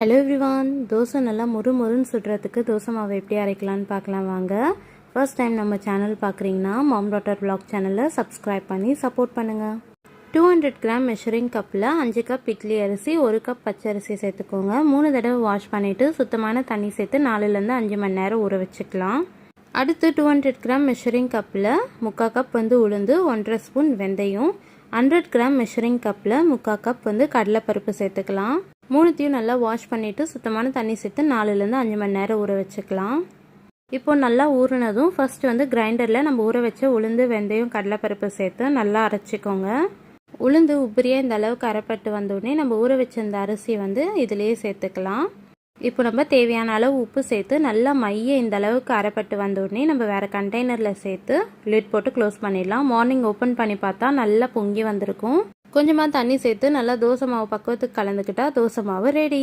Hello everyone, dosa நல்லா மொறுன்னு சுடுறதுக்கு தோசை மாவு எப்படி அரைக்கலான்னு பார்க்கலாம் வாங்க. ஃபர்ஸ்ட் டைம் நம்ம சேனல் பார்க்குறீங்கன்னா மாம் டாட்டர் vlog சேனலை சப்ஸ்கிரைப் பண்ணி சப்போர்ட் பண்ணுங்கள். 200 கிராம் மெஷரிங் கப்பில் 5 கப் இட்லி அரிசி, 1 கப் பச்சரிசி சேர்த்துக்கோங்க. 3 தடவை வாஷ் பண்ணிவிட்டு சுத்தமான தண்ணி சேர்த்து 4லேருந்து 5 மணி நேரம் ஊற வச்சுக்கலாம். அடுத்து 200 கிராம் மெஷரிங் கப்பில் 3/4 கப் உளுந்து, 1.5 ஸ்பூன் வெந்தயம், 100 கிராம் மெஷரிங் கப்பில் 3/4 கப் கடலைப்பருப்பு சேர்த்துக்கலாம். மூணுத்தையும் நல்லா வாஷ் பண்ணிவிட்டு சுத்தமான தண்ணி சேர்த்து 4லேருந்து 5 மணி நேரம் ஊற வச்சுக்கலாம். இப்போ நல்லா ஊறினதும் ஃபர்ஸ்ட் கிரைண்டரில் நம்ம ஊற வச்ச உளுந்து, வெந்தயம், கடலைப்பருப்பு சேர்த்து நல்லா அரைச்சிக்கோங்க. உளுந்து உபரியாக இந்த அளவுக்கு அரைப்பட்டு வந்தோடனே நம்ம ஊற வச்ச இந்த அரிசி இதிலேயே சேர்த்துக்கலாம். இப்போ நம்ம தேவையான அளவு உப்பு சேர்த்து நல்லா இந்த அளவுக்கு அரைப்பட்டு வந்தோடனே நம்ம வேறு கண்டெய்னரில் சேர்த்து லிட் போட்டு க்ளோஸ் பண்ணிடலாம். மார்னிங் ஓப்பன் பண்ணி பார்த்தா நல்லா பொங்கி வந்திருக்கும். கொஞ்சமாக தண்ணி சேர்த்து நல்லா தோசை மாவு பக்குவத்துக்கு கலந்துக்கிட்டா தோசை மாவு ரெடி.